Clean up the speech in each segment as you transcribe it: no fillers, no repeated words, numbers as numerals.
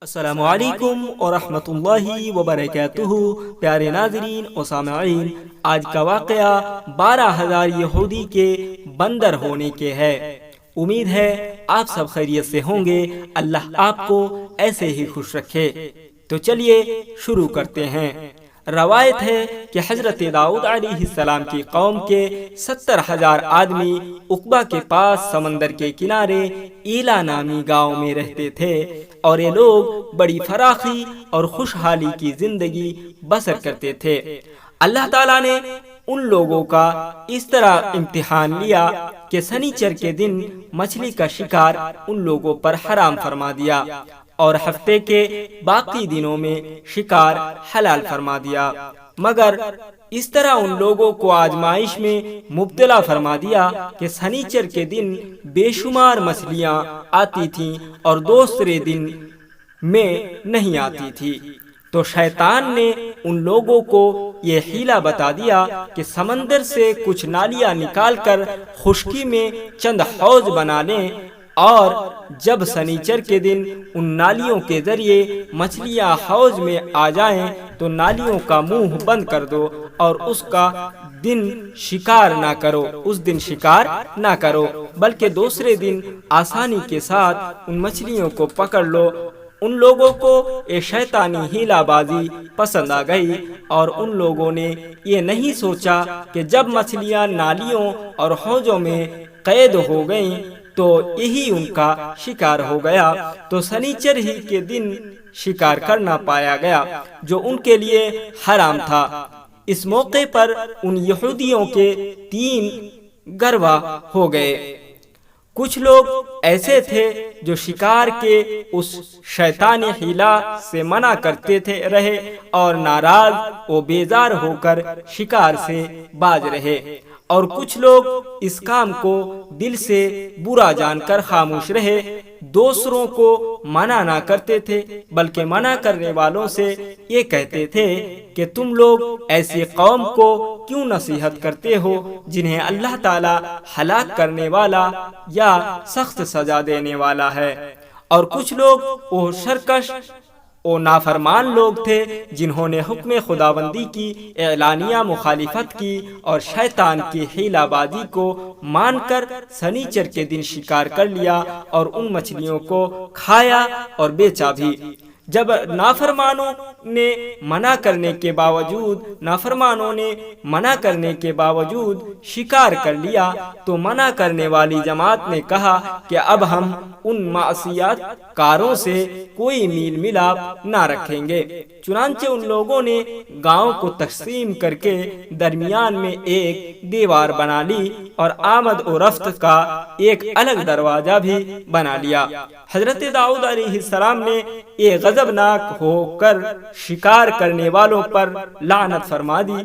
السلام علیکم ورحمۃ اللہ وبرکاتہ۔ پیارے ناظرین و سامعین، آج کا واقعہ 12,000 یہودی کے بندر ہونے کے ہے۔ امید ہے آپ سب خیریت سے ہوں گے۔ اللہ آپ کو ایسے ہی خوش رکھے۔ تو چلیے شروع کرتے ہیں۔ روایت ہے کہ حضرت داؤد علیہ السلام کی قوم کے 70,000 آدمی عقبہ کے پاس سمندر کے کنارے ایلا نامی گاؤں میں رہتے تھے، اور یہ لوگ بڑی فراخی اور خوشحالی کی زندگی بسر کرتے تھے۔ اللہ تعالیٰ نے ان لوگوں کا اس طرح امتحان لیا کہ سنیچر کے دن مچھلی کا شکار ان لوگوں پر حرام فرما دیا، اور ہفتے کے باقی دنوں میں شکار حلال فرما دیا، مگر اس طرح ان لوگوں کو آزمائش میں مبتلا فرما دیا کہ سنیچر کے دن بے شمار مچھلیاں آتی تھیں اور دوسرے دن میں نہیں آتی تھی۔ تو شیطان نے ان لوگوں کو یہ حیلہ بتا دیا کہ سمندر سے کچھ نالیاں نکال کر خشکی میں چند حوض بنا لیں، اور جب سنیچر کے دن ان نالیوں کے ذریعے مچھلیاں حوض میں آ جائیں تو نالیوں کا منہ بند کر دو، اور اس دن شکار نہ کرو بلکہ دوسرے دن آسانی کے ساتھ ان مچھلیوں کو پکڑ لو۔ ان لوگوں کو یہ شیطانی ہیلا بازی پسند آ گئی، اور ان لوگوں نے یہ نہیں سوچا کہ جب مچھلیاں نالیوں اور حوضوں میں قید ہو گئیں تو یہی ان کا شکار ہو گیا۔ تو سنیچر ہی کے دن شکار کرنا پایا گیا جو ان کے لیے حرام تھا۔ اس موقع پر ان یہودیوں کے 3 گروہ ہو گئے۔ کچھ لوگ ایسے تھے جو شکار کے اس شیطانی حیلہ سے منع کرتے رہے اور ناراض و بیزار ہو کر شکار سے باز رہے، اور کچھ لوگ اس کام کو دل سے برا جان کر خاموش رہے۔ دوسروں کو منع نہ کرتے تھے، بلکہ منع کرنے والوں سے یہ کہتے تھے کہ تم لوگ ایسی قوم کو کیوں نصیحت کرتے ہو جنہیں اللہ تعالی ہلاک کرنے والا یا سخت سزا دینے والا ہے۔ اور کچھ لوگ وہ سرکش اور نافرمان لوگ تھے جنہوں نے حکم خداوندی کی اعلانیہ مخالفت کی اور شیطان کی حیلہ بازی کو مان کر سنیچر کے دن شکار کر لیا اور ان مچھلیوں کو کھایا اور بیچا بھی۔ جب نافرمانوں نے منع کرنے کے باوجود شکار کر لیا تو منع کرنے والی جماعت نے کہا کہ اب ہم ان معصیت کاروں سے کوئی میل ملاپ نہ رکھیں گے۔ چنانچہ ان لوگوں نے گاؤں کو تقسیم کر کے درمیان میں ایک دیوار بنا لی اور آمد و رفت کا ایک الگ دروازہ بھی بنا لیا۔ حضرت داؤد علیہ السلام نے یہ غضبناک ہو کر شکار کرنے والوں پر لعنت فرما دی۔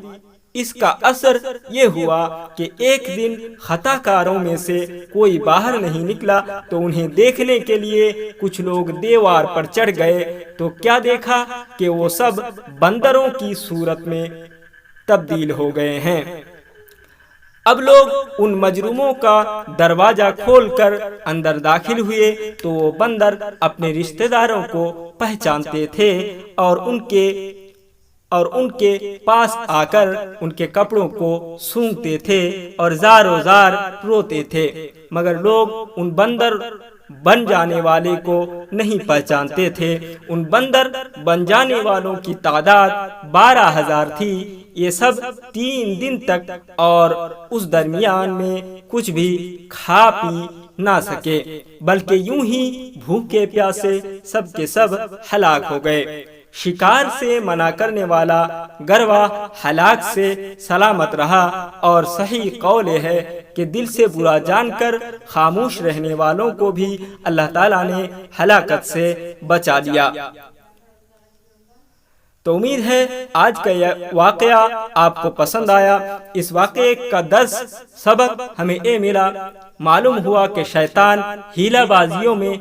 اس کا اثر یہ ہوا کہ ایک دن خطا کاروں میں سے کوئی باہر نہیں نکلا تو انہیں دیکھنے کے لیے کچھ لوگ دیوار پر چڑھ گئے، تو کیا دیکھا کہ وہ سب بندروں کی صورت میں تبدیل ہو گئے ہیں۔ اب لوگ ان مجرموں کا دروازہ کھول کر اندر داخل ہوئے تو وہ بندر اپنے رشتہ داروں کو پہچانتے تھے اور ان کے پاس آ کر ان کے کپڑوں کو سونگھتے تھے اور زار و زار روتے تھے، مگر لوگ ان بندر بن جانے والے کو نہیں پہچانتے تھے۔ ان بندر بن جانے والوں کی تعداد 12,000 تھی۔ یہ سب 3 دن تک اور اس درمیان میں کچھ بھی کھا پی نہ سکے، بلکہ یوں ہی بھوکے پیاسے سب کے سب ہلاک ہو گئے۔ شکار سے منع کرنے والا گروہ ہلاک سے سلامت رہا، اور صحیح قول ہے کہ دل سے برا جان کر خاموش رہنے والوں کو بھی اللہ تعالیٰ نے ہلاکت سے بچا لیا۔ تو امید ہے آج کا یہ واقعہ آپ کو پسند آیا۔ اس واقعے کا درس سبق ہمیں یہ ملا، معلوم ہوا کہ شیطان ہیلہ بازیوں میں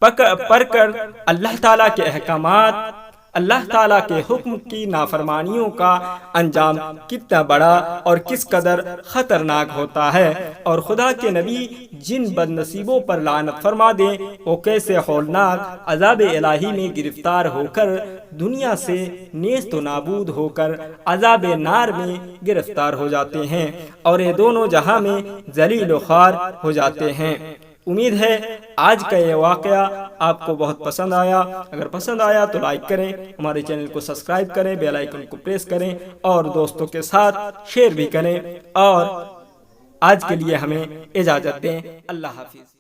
پڑ کر اللہ تعالیٰ کے احکامات اللہ تعالیٰ کے حکم کی نافرمانیوں کا انجام کتنا بڑا اور کس قدر خطرناک ہوتا ہے، اور خدا کے نبی جن بد نصیبوں پر لعنت فرما دیں وہ کیسے ہولناک عذاب الہی میں گرفتار ہو کر دنیا سے نیست و نابود ہو کر عذاب نار میں گرفتار ہو جاتے ہیں اور یہ دونوں جہاں میں ذلیل و خوار ہو جاتے ہیں۔ امید ہے آج کا یہ واقعہ آپ کو بہت پسند آیا۔ اگر پسند آیا تو لائک کریں، ہمارے چینل کو سبسکرائب کریں، بیل آئیکن کو پریس کریں اور دوستوں کے ساتھ شیئر بھی کریں، اور آج کے لیے ہمیں اجازت دیں۔ اللہ حافظ۔